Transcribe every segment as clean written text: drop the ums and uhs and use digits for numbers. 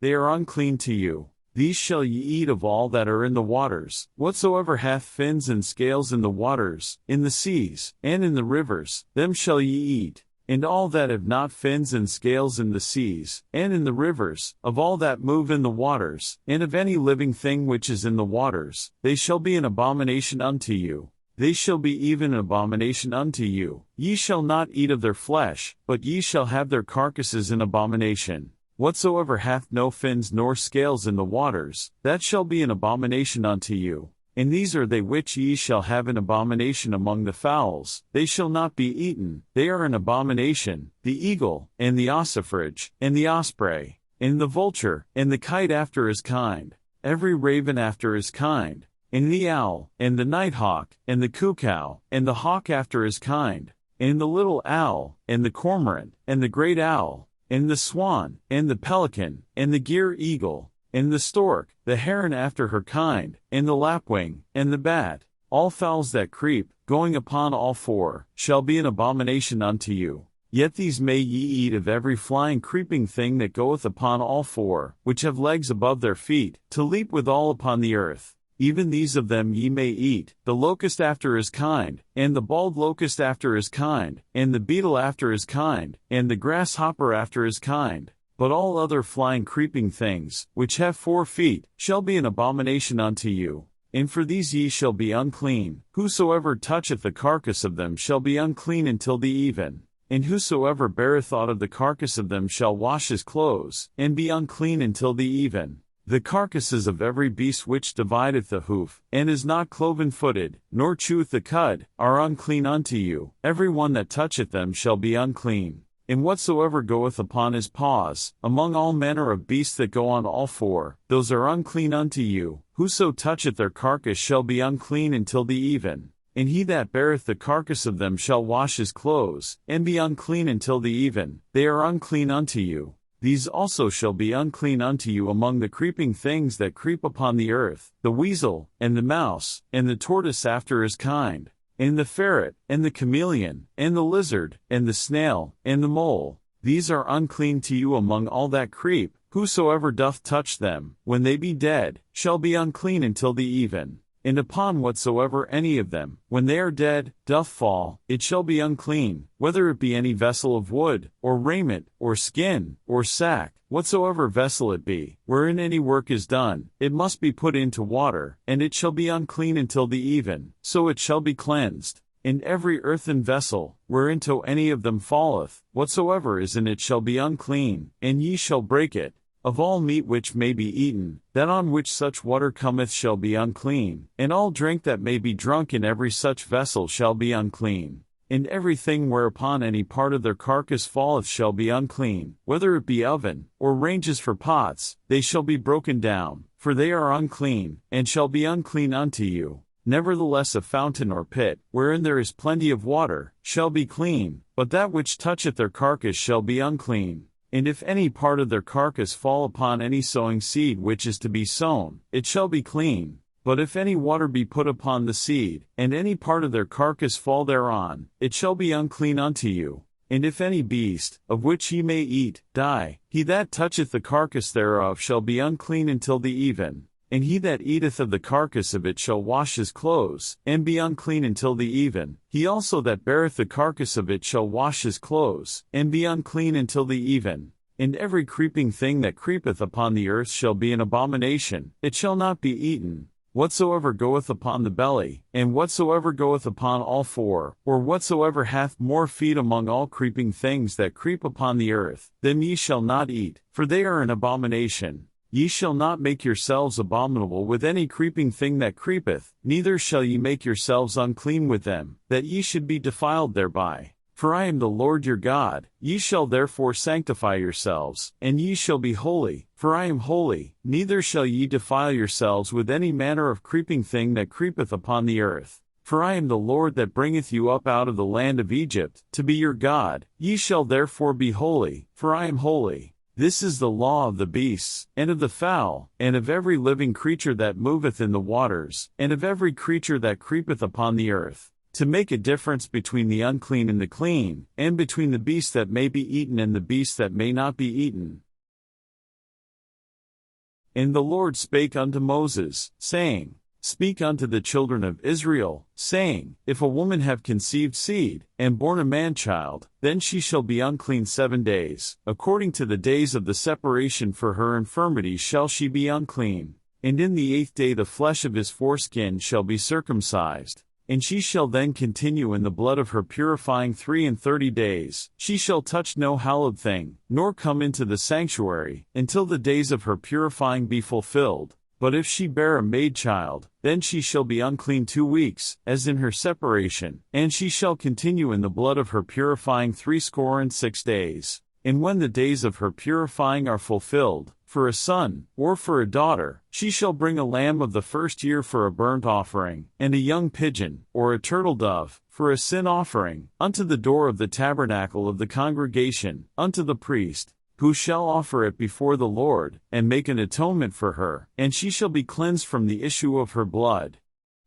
they are unclean to you. These shall ye eat of all that are in the waters, whatsoever hath fins and scales in the waters, in the seas, and in the rivers, them shall ye eat. And all that have not fins and scales in the seas, and in the rivers, of all that move in the waters, and of any living thing which is in the waters, they shall be an abomination unto you. They shall be even an abomination unto you. Ye shall not eat of their flesh, but ye shall have their carcasses in abomination. Whatsoever hath no fins nor scales in the waters, that shall be an abomination unto you. And these are they which ye shall have an abomination among the fowls, they shall not be eaten, they are an abomination, the eagle, and the ossifrage, and the osprey, and the vulture, and the kite after his kind, every raven after his kind, and the owl, and the nighthawk, and the cuckoo, and the hawk after his kind, and the little owl, and the cormorant, and the great owl, and the swan, and the pelican, and the gier eagle, and the stork, the heron after her kind, and the lapwing, and the bat, all fowls that creep, going upon all four, shall be an abomination unto you. Yet these may ye eat of every flying creeping thing that goeth upon all four, which have legs above their feet, to leap withal upon the earth. Even these of them ye may eat, the locust after his kind, and the bald locust after his kind, and the beetle after his kind, and the grasshopper after his kind. But all other flying creeping things, which have 4 feet, shall be an abomination unto you. And for these ye shall be unclean. Whosoever toucheth the carcass of them shall be unclean until the even. And whosoever beareth aught of the carcass of them shall wash his clothes, and be unclean until the even. The carcasses of every beast which divideth the hoof, and is not cloven-footed, nor cheweth the cud, are unclean unto you. Every one that toucheth them shall be unclean. And whatsoever goeth upon his paws, among all manner of beasts that go on all four, those are unclean unto you. Whoso toucheth their carcass shall be unclean until the even. And he that beareth the carcass of them shall wash his clothes, and be unclean until the even. They are unclean unto you. These also shall be unclean unto you among the creeping things that creep upon the earth, the weasel, and the mouse, and the tortoise after his kind, and the ferret, and the chameleon, and the lizard, and the snail, and the mole. These are unclean to you among all that creep. Whosoever doth touch them, when they be dead, shall be unclean until the even. And upon whatsoever any of them, when they are dead, doth fall, it shall be unclean, whether it be any vessel of wood, or raiment, or skin, or sack, whatsoever vessel it be, wherein any work is done, it must be put into water, and it shall be unclean until the even, so it shall be cleansed. And every earthen vessel, whereinto any of them falleth, whatsoever is in it shall be unclean, and ye shall break it. Of all meat which may be eaten, that on which such water cometh shall be unclean, and all drink that may be drunk in every such vessel shall be unclean. And everything whereupon any part of their carcass falleth shall be unclean, whether it be oven, or ranges for pots, they shall be broken down, for they are unclean, and shall be unclean unto you. Nevertheless a fountain or pit, wherein there is plenty of water, shall be clean, but that which toucheth their carcass shall be unclean. And if any part of their carcass fall upon any sowing seed which is to be sown, it shall be clean. But if any water be put upon the seed, and any part of their carcass fall thereon, it shall be unclean unto you. And if any beast, of which ye may eat, die, he that toucheth the carcass thereof shall be unclean until the even. And he that eateth of the carcass of it shall wash his clothes, and be unclean until the even. He also that beareth the carcass of it shall wash his clothes, and be unclean until the even. And every creeping thing that creepeth upon the earth shall be an abomination, it shall not be eaten. Whatsoever goeth upon the belly, and whatsoever goeth upon all four, or whatsoever hath more feet among all creeping things that creep upon the earth, them ye shall not eat, for they are an abomination. Ye shall not make yourselves abominable with any creeping thing that creepeth, neither shall ye make yourselves unclean with them, that ye should be defiled thereby. For I am the Lord your God. Ye shall therefore sanctify yourselves, and ye shall be holy, for I am holy. Neither shall ye defile yourselves with any manner of creeping thing that creepeth upon the earth. For I am the Lord that bringeth you up out of the land of Egypt, to be your God. Ye shall therefore be holy, for I am holy. This is the law of the beasts, and of the fowl, and of every living creature that moveth in the waters, and of every creature that creepeth upon the earth, to make a difference between the unclean and the clean, and between the beast that may be eaten and the beast that may not be eaten. And the Lord spake unto Moses, saying, Speak unto the children of Israel, saying, If a woman have conceived seed, and born a man-child, then she shall be unclean 7 days, according to the days of the separation for her infirmity shall she be unclean. And in the 8th day the flesh of his foreskin shall be circumcised. And she shall then continue in the blood of her purifying 33 days. She shall touch no hallowed thing, nor come into the sanctuary, until the days of her purifying be fulfilled. But if she bear a maid-child, then she shall be unclean 2 weeks, as in her separation, and she shall continue in the blood of her purifying 66 days. And when the days of her purifying are fulfilled, for a son, or for a daughter, she shall bring a lamb of the first year for a burnt offering, and a young pigeon, or a turtle dove, for a sin offering, unto the door of the tabernacle of the congregation, unto the priest, who shall offer it before the Lord, and make an atonement for her, and she shall be cleansed from the issue of her blood.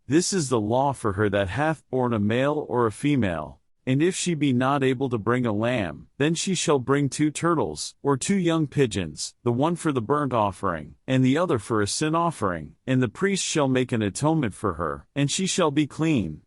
This is the law for her that hath borne a male or a female. And if she be not able to bring a lamb, then she shall bring 2 turtles, or 2 young pigeons, the one for the burnt offering, and the other for a sin offering, and the priest shall make an atonement for her, and she shall be clean.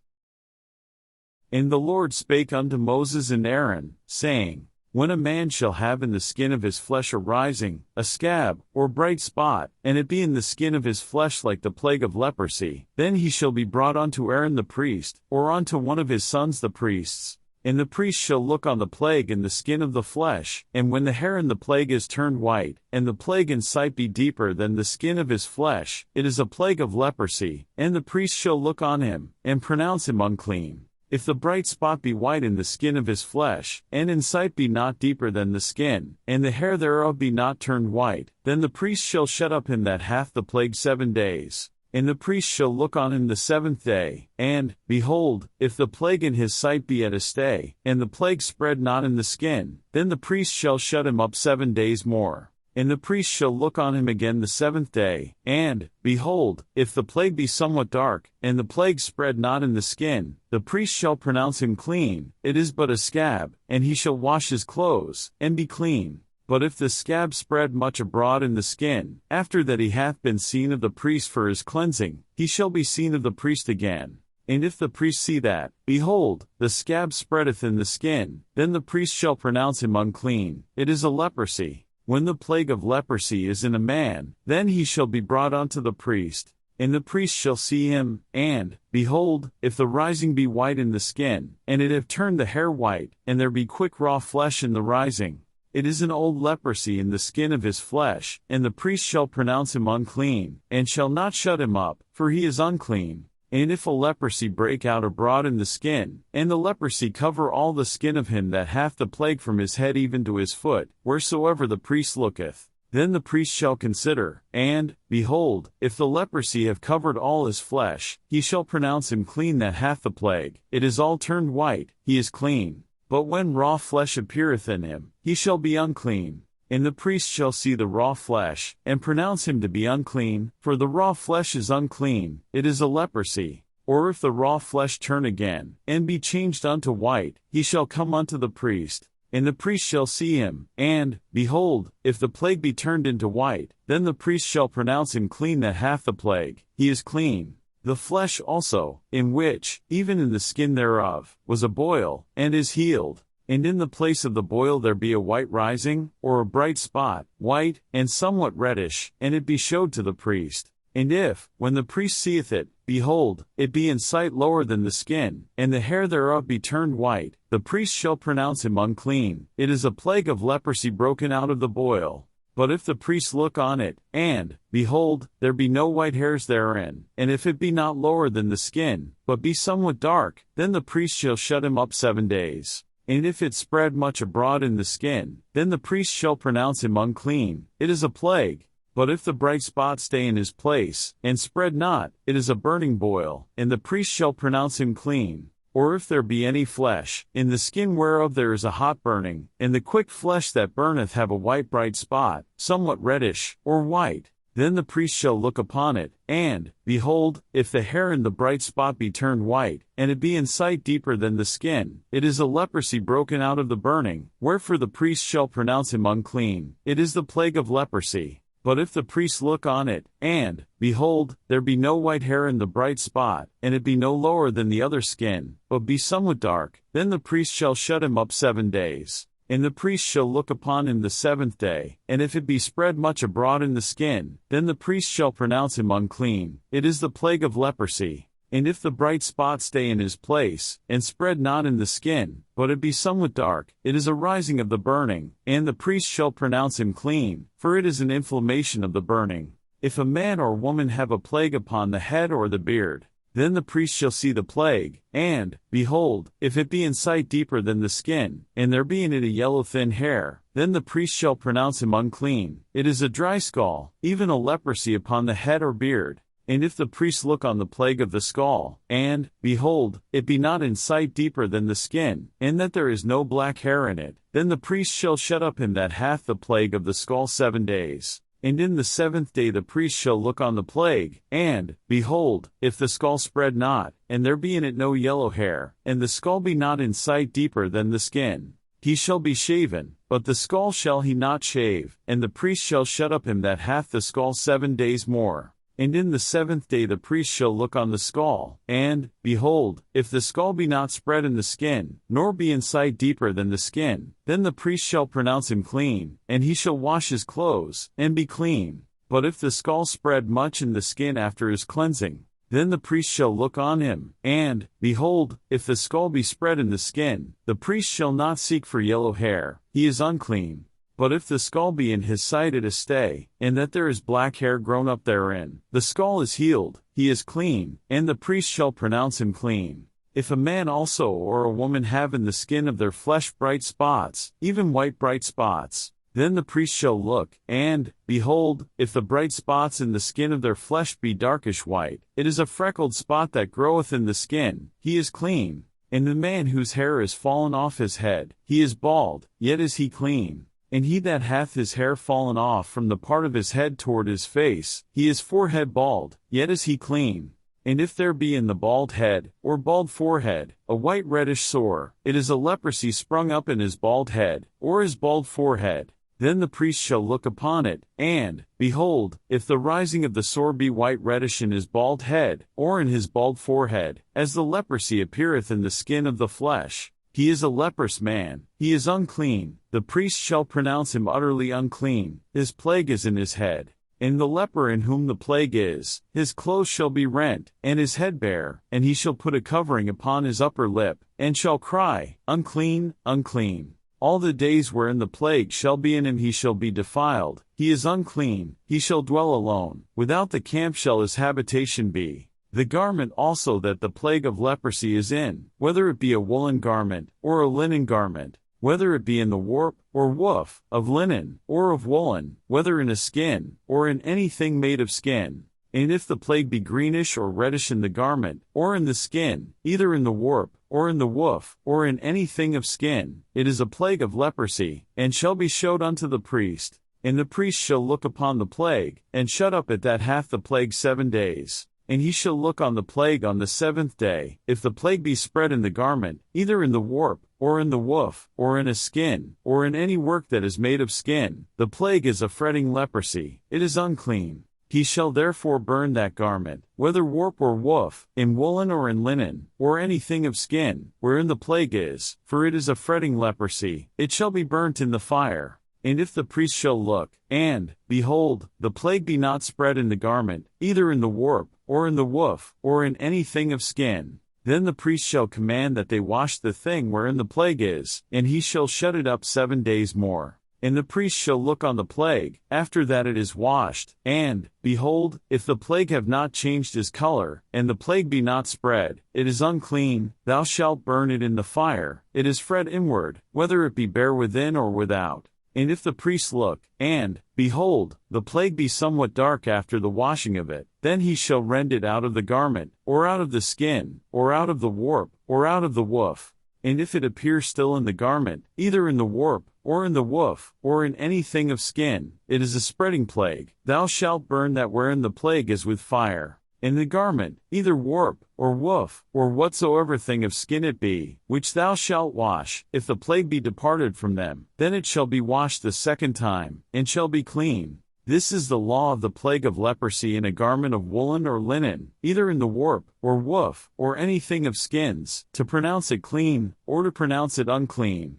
And the Lord spake unto Moses and Aaron, saying, When a man shall have in the skin of his flesh a rising, a scab, or bright spot, and it be in the skin of his flesh like the plague of leprosy, then he shall be brought unto Aaron the priest, or unto one of his sons the priests. And the priest shall look on the plague in the skin of the flesh, and when the hair in the plague is turned white, and the plague in sight be deeper than the skin of his flesh, it is a plague of leprosy, and the priest shall look on him, and pronounce him unclean. If the bright spot be white in the skin of his flesh, and in sight be not deeper than the skin, and the hair thereof be not turned white, then the priest shall shut up him that hath the plague 7 days. And the priest shall look on him the 7th day, and, behold, if the plague in his sight be at a stay, and the plague spread not in the skin, then the priest shall shut him up 7 days more. And the priest shall look on him again the 7th day, and, behold, if the plague be somewhat dark, and the plague spread not in the skin, the priest shall pronounce him clean, it is but a scab, and he shall wash his clothes, and be clean. But if the scab spread much abroad in the skin, after that he hath been seen of the priest for his cleansing, he shall be seen of the priest again. And if the priest see that, behold, the scab spreadeth in the skin, then the priest shall pronounce him unclean, it is a leprosy. When the plague of leprosy is in a man, then he shall be brought unto the priest, and the priest shall see him, and, behold, if the rising be white in the skin, and it have turned the hair white, and there be quick raw flesh in the rising, it is an old leprosy in the skin of his flesh, and the priest shall pronounce him unclean, and shall not shut him up, for he is unclean. And if a leprosy break out abroad in the skin, and the leprosy cover all the skin of him that hath the plague from his head even to his foot, wheresoever the priest looketh, then the priest shall consider, and, behold, if the leprosy have covered all his flesh, he shall pronounce him clean that hath the plague, it is all turned white, he is clean. But when raw flesh appeareth in him, he shall be unclean. And the priest shall see the raw flesh, and pronounce him to be unclean, for the raw flesh is unclean, it is a leprosy. Or if the raw flesh turn again, and be changed unto white, he shall come unto the priest, and the priest shall see him, and, behold, if the plague be turned into white, then the priest shall pronounce him clean that hath the plague, he is clean. The flesh also, in which, even in the skin thereof, was a boil, and is healed. And in the place of the boil there be a white rising, or a bright spot, white, and somewhat reddish, and it be showed to the priest. And if, when the priest seeth it, behold, it be in sight lower than the skin, and the hair thereof be turned white, the priest shall pronounce him unclean, it is a plague of leprosy broken out of the boil. But if the priest look on it, and, behold, there be no white hairs therein, and if it be not lower than the skin, but be somewhat dark, then the priest shall shut him up 7 days. And if it spread much abroad in the skin, then the priest shall pronounce him unclean, it is a plague. But if the bright spot stay in his place, and spread not, it is a burning boil, and the priest shall pronounce him clean. Or if there be any flesh, in the skin whereof there is a hot burning, and the quick flesh that burneth have a white bright spot, somewhat reddish, or white, then the priest shall look upon it, and, behold, if the hair in the bright spot be turned white, and it be in sight deeper than the skin, it is a leprosy broken out of the burning, wherefore the priest shall pronounce him unclean, it is the plague of leprosy. But if the priest look on it, and, behold, there be no white hair in the bright spot, and it be no lower than the other skin, but be somewhat dark, then the priest shall shut him up 7 days. And the priest shall look upon him the 7th day, and if it be spread much abroad in the skin, then the priest shall pronounce him unclean. It is the plague of leprosy. And if the bright spot stay in his place, and spread not in the skin, but it be somewhat dark, it is a rising of the burning, and the priest shall pronounce him clean, for it is an inflammation of the burning. If a man or woman have a plague upon the head or the beard, then the priest shall see the plague, and, behold, if it be in sight deeper than the skin, and there be in it a yellow thin hair, then the priest shall pronounce him unclean. It is a dry skull, even a leprosy upon the head or beard. And if the priest look on the plague of the skull, and, behold, it be not in sight deeper than the skin, and that there is no black hair in it, then the priest shall shut up him that hath the plague of the skull 7 days. And in the 7th day the priest shall look on the plague, and, behold, if the skull spread not, and there be in it no yellow hair, and the skull be not in sight deeper than the skin, he shall be shaven, but the skull shall he not shave, and the priest shall shut up him that hath the skull 7 days more. And in the 7th day the priest shall look on the skull, and, behold, if the skull be not spread in the skin, nor be in sight deeper than the skin, then the priest shall pronounce him clean, and he shall wash his clothes, and be clean. But if the skull spread much in the skin after his cleansing, then the priest shall look on him, and, behold, if the skull be spread in the skin, the priest shall not seek for yellow hair, he is unclean. But if the skull be in his sight at a stay, and that there is black hair grown up therein, the skull is healed, he is clean, and the priest shall pronounce him clean. If a man also or a woman have in the skin of their flesh bright spots, even white bright spots, then the priest shall look, and, behold, if the bright spots in the skin of their flesh be darkish white, it is a freckled spot that groweth in the skin, he is clean. And the man whose hair is fallen off his head, he is bald, yet is he clean. And he that hath his hair fallen off from the part of his head toward his face, he is forehead bald, yet is he clean. And if there be in the bald head, or bald forehead, a white reddish sore, it is a leprosy sprung up in his bald head, or his bald forehead. Then the priest shall look upon it, and, behold, if the rising of the sore be white reddish in his bald head, or in his bald forehead, as the leprosy appeareth in the skin of the flesh, he is a leprous man, he is unclean, the priest shall pronounce him utterly unclean, his plague is in his head. And the leper in whom the plague is, his clothes shall be rent, and his head bare, and he shall put a covering upon his upper lip, and shall cry, Unclean, unclean. All the days wherein the plague shall be in him he shall be defiled, he is unclean, he shall dwell alone, without the camp shall his habitation be. The garment also that the plague of leprosy is in, whether it be a woolen garment, or a linen garment, whether it be in the warp, or woof, of linen, or of woolen, whether in a skin, or in anything made of skin. And if the plague be greenish or reddish in the garment, or in the skin, either in the warp, or in the woof, or in anything of skin, it is a plague of leprosy, and shall be showed unto the priest. And the priest shall look upon the plague, and shut up it that hath the plague 7 days. And he shall look on the plague on the 7th day, if the plague be spread in the garment, either in the warp, or in the woof, or in a skin, or in any work that is made of skin, the plague is a fretting leprosy, it is unclean. He shall therefore burn that garment, whether warp or woof, in woolen or in linen, or anything of skin, wherein the plague is, for it is a fretting leprosy, it shall be burnt in the fire. And if the priest shall look, and, behold, the plague be not spread in the garment, either in the warp, or in the woof, or in anything of skin, then the priest shall command that they wash the thing wherein the plague is, and he shall shut it up 7 days more. And the priest shall look on the plague, after that it is washed, and, behold, if the plague have not changed his color, and the plague be not spread, it is unclean, thou shalt burn it in the fire, it is fret inward, whether it be bare within or without. And if the priest look, and, behold, the plague be somewhat dark after the washing of it, then he shall rend it out of the garment, or out of the skin, or out of the warp, or out of the woof. And if it appear still in the garment, either in the warp, or in the woof, or in anything of skin, it is a spreading plague, thou shalt burn that wherein the plague is with fire. In the garment, either warp, or woof, or whatsoever thing of skin it be, which thou shalt wash, if the plague be departed from them, then it shall be washed the 2nd time, and shall be clean. This is the law of the plague of leprosy in a garment of woolen or linen, either in the warp, or woof, or anything of skins, to pronounce it clean, or to pronounce it unclean.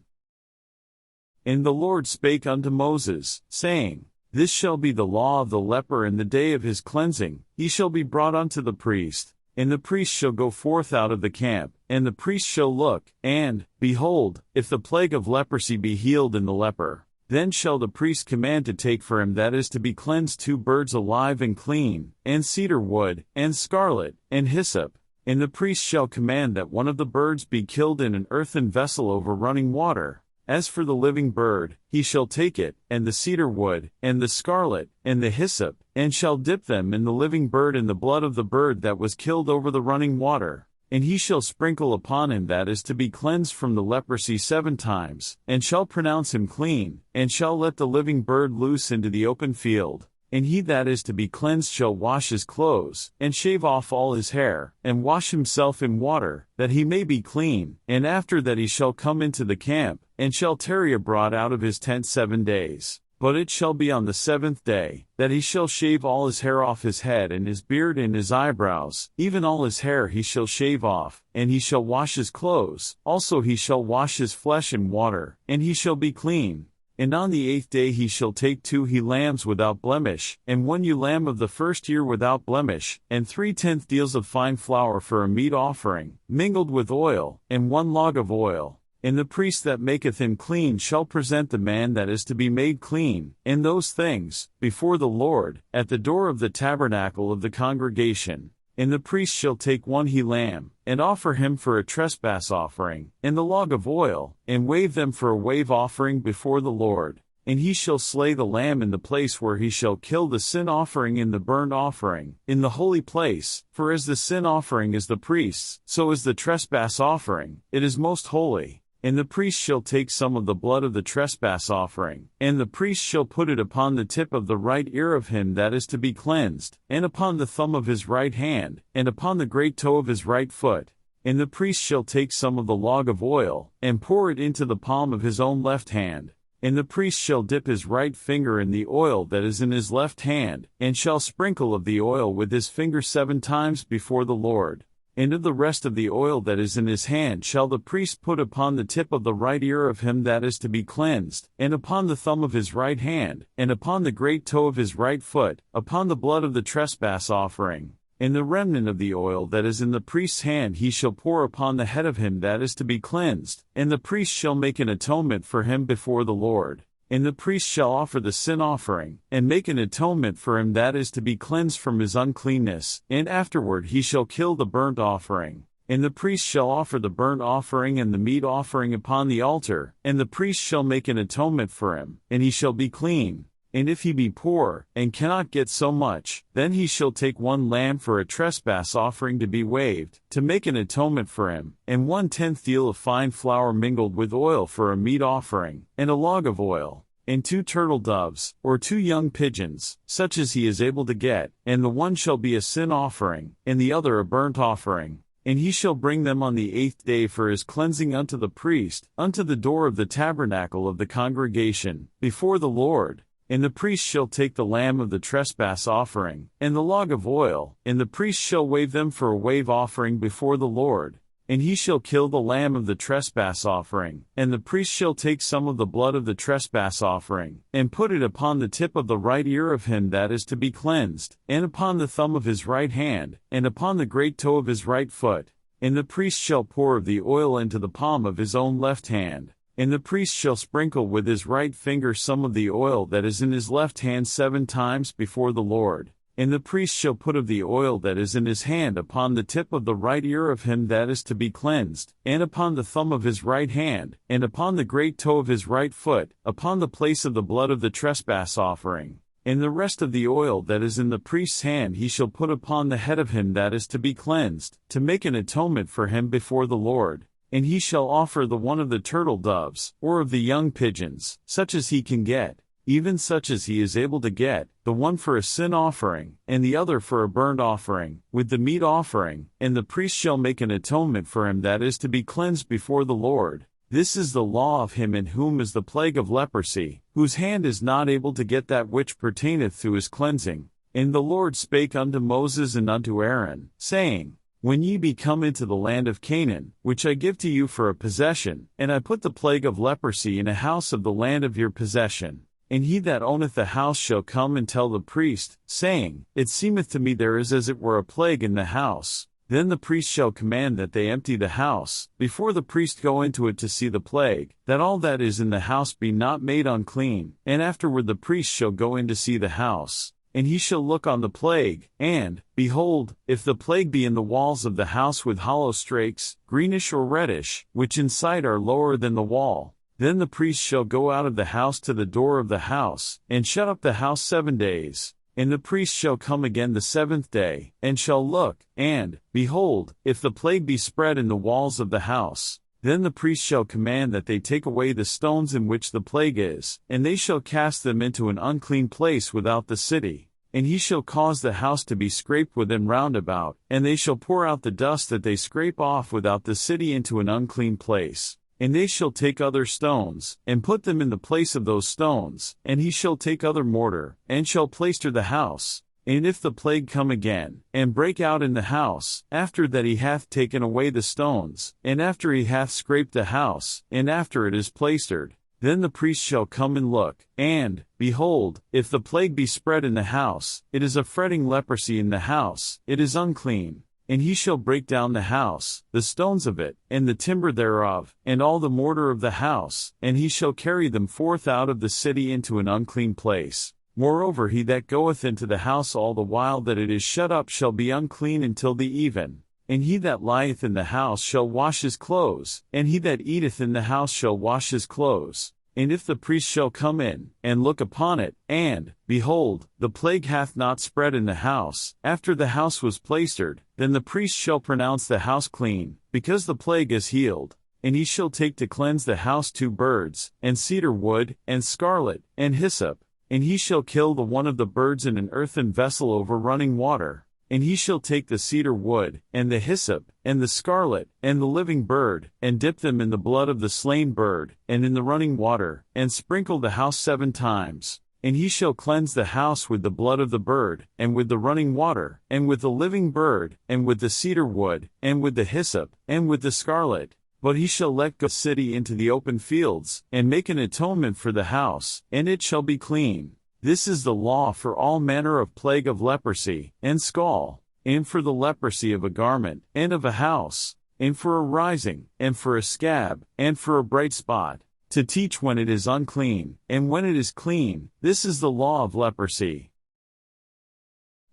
And the Lord spake unto Moses, saying, This shall be the law of the leper in the day of his cleansing. He shall be brought unto the priest, and the priest shall go forth out of the camp, and the priest shall look, and, behold, if the plague of leprosy be healed in the leper, then shall the priest command to take for him that is to be cleansed 2 birds alive and clean, and cedar wood, and scarlet, and hyssop. And the priest shall command that one of the birds be killed in an earthen vessel over running water. As for the living bird, he shall take it, and the cedar wood, and the scarlet, and the hyssop, and shall dip them in the living bird in the blood of the bird that was killed over the running water. And he shall sprinkle upon him that is to be cleansed from the leprosy 7 times, and shall pronounce him clean, and shall let the living bird loose into the open field. And he that is to be cleansed shall wash his clothes, and shave off all his hair, and wash himself in water, that he may be clean. And after that he shall come into the camp, and shall tarry abroad out of his tent 7 days. But it shall be on the 7th day, that he shall shave all his hair off his head and his beard and his eyebrows, even all his hair he shall shave off, and he shall wash his clothes, also he shall wash his flesh in water, and he shall be clean. And on the 8th day he shall take 2 he lambs without blemish, and 1 ewe lamb of the first year without blemish, and 3/10 deals of fine flour for a meat offering, mingled with oil, and 1 log of oil. And the priest that maketh him clean shall present the man that is to be made clean, and those things, before the Lord, at the door of the tabernacle of the congregation. And the priest shall take 1 he lamb, and offer him for a trespass offering, and the log of oil, and wave them for a wave offering before the Lord. And he shall slay the lamb in the place where he shall kill the sin offering and the burnt offering, in the holy place, for as the sin offering is the priest's, so is the trespass offering, it is most holy. And the priest shall take some of the blood of the trespass offering, and the priest shall put it upon the tip of the right ear of him that is to be cleansed, and upon the thumb of his right hand, and upon the great toe of his right foot. And the priest shall take some of the log of oil, and pour it into the palm of his own left hand. And the priest shall dip his right finger in the oil that is in his left hand, and shall sprinkle of the oil with his finger 7 times before the Lord. And of the rest of the oil that is in his hand shall the priest put upon the tip of the right ear of him that is to be cleansed, and upon the thumb of his right hand, and upon the great toe of his right foot, upon the blood of the trespass offering. And the remnant of the oil that is in the priest's hand he shall pour upon the head of him that is to be cleansed, and the priest shall make an atonement for him before the Lord. And the priest shall offer the sin offering, and make an atonement for him that is to be cleansed from his uncleanness, and afterward he shall kill the burnt offering. And the priest shall offer the burnt offering and the meat offering upon the altar, and the priest shall make an atonement for him, and he shall be clean. And if he be poor, and cannot get so much, then he shall take 1 lamb for a trespass offering to be waved, to make an atonement for him, and 1/10 deal of fine flour mingled with oil for a meat offering, and a log of oil, and 2 turtle doves, or 2 young pigeons, such as he is able to get, and the one shall be a sin offering, and the other a burnt offering. And he shall bring them on the 8th day for his cleansing unto the priest, unto the door of the tabernacle of the congregation, before the Lord. And the priest shall take the lamb of the trespass offering, and the log of oil, and the priest shall wave them for a wave offering before the Lord. And he shall kill the lamb of the trespass offering, and the priest shall take some of the blood of the trespass offering, and put it upon the tip of the right ear of him that is to be cleansed, and upon the thumb of his right hand, and upon the great toe of his right foot. And the priest shall pour of the oil into the palm of his own left hand. And the priest shall sprinkle with his right finger some of the oil that is in his left hand 7 times before the Lord. And the priest shall put of the oil that is in his hand upon the tip of the right ear of him that is to be cleansed, and upon the thumb of his right hand, and upon the great toe of his right foot, upon the place of the blood of the trespass offering. And the rest of the oil that is in the priest's hand he shall put upon the head of him that is to be cleansed, to make an atonement for him before the Lord. And he shall offer the one of the turtle doves, or of the young pigeons, such as he can get, even such as he is able to get, the one for a sin offering, and the other for a burnt offering, with the meat offering. And the priest shall make an atonement for him that is to be cleansed before the Lord. This is the law of him in whom is the plague of leprosy, whose hand is not able to get that which pertaineth to his cleansing. And the Lord spake unto Moses and unto Aaron, saying, When ye be come into the land of Canaan, which I give to you for a possession, and I put the plague of leprosy in a house of the land of your possession, and he that owneth the house shall come and tell the priest, saying, It seemeth to me there is as it were a plague in the house. Then the priest shall command that they empty the house, before the priest go into it to see the plague, that all that is in the house be not made unclean, and afterward the priest shall go in to see the house. And he shall look on the plague, and, behold, if the plague be in the walls of the house with hollow strakes, greenish or reddish, which inside are lower than the wall, then the priest shall go out of the house to the door of the house, and shut up the house 7 days. And the priest shall come again the 7th day, and shall look, and, behold, if the plague be spread in the walls of the house, then the priest shall command that they take away the stones in which the plague is, and they shall cast them into an unclean place without the city. And he shall cause the house to be scraped within round about, and they shall pour out the dust that they scrape off without the city into an unclean place. And they shall take other stones, and put them in the place of those stones, and he shall take other mortar, and shall plaister the house. And if the plague come again, and break out in the house, after that he hath taken away the stones, and after he hath scraped the house, and after it is plaistered, then the priest shall come and look, and, behold, if the plague be spread in the house, it is a fretting leprosy in the house, it is unclean. And he shall break down the house, the stones of it, and the timber thereof, and all the mortar of the house, and he shall carry them forth out of the city into an unclean place. Moreover, he that goeth into the house all the while that it is shut up shall be unclean until the even. And he that lieth in the house shall wash his clothes, and he that eateth in the house shall wash his clothes. And if the priest shall come in, and look upon it, and, behold, the plague hath not spread in the house, after the house was plaistered, then the priest shall pronounce the house clean, because the plague is healed. And he shall take to cleanse the house 2 birds, and cedar wood, and scarlet, and hyssop. And he shall kill the one of the birds in an earthen vessel over running water. And he shall take the cedar wood, and the hyssop, and the scarlet, and the living bird, and dip them in the blood of the slain bird, and in the running water, and sprinkle the house 7 times. And he shall cleanse the house with the blood of the bird, and with the running water, and with the living bird, and with the cedar wood, and with the hyssop, and with the scarlet. But he shall let go the city into the open fields, and make an atonement for the house, and it shall be clean. This is the law for all manner of plague of leprosy, and scall, and for the leprosy of a garment, and of a house, and for a rising, and for a scab, and for a bright spot, to teach when it is unclean, and when it is clean. This is the law of leprosy.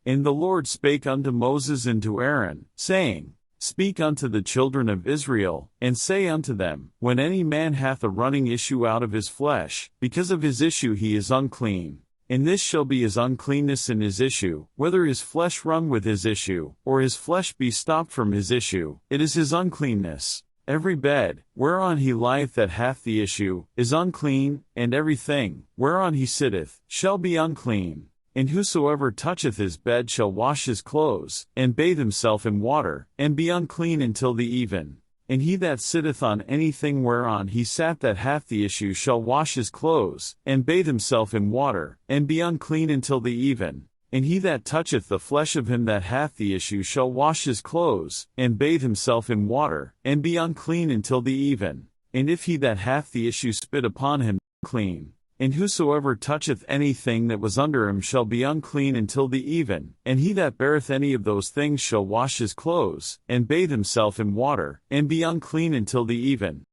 And the Lord spake unto Moses and to Aaron, saying, Speak unto the children of Israel, and say unto them, When any man hath a running issue out of his flesh, because of his issue he is unclean. And this shall be his uncleanness in his issue, whether his flesh run with his issue, or his flesh be stopped from his issue, it is his uncleanness. Every bed, whereon he lieth that hath the issue, is unclean, and every thing, whereon he sitteth, shall be unclean. And whosoever toucheth his bed shall wash his clothes, and bathe himself in water, and be unclean until the even. And he that sitteth on anything whereon he sat that hath the issue shall wash his clothes, and bathe himself in water, and be unclean until the even. And he that toucheth the flesh of him that hath the issue shall wash his clothes, and bathe himself in water, and be unclean until the even. And if he that hath the issue spit upon him, unclean. And whosoever toucheth anything that was under him shall be unclean until the even. And he that beareth any of those things shall wash his clothes, and bathe himself in water, and be unclean until the even.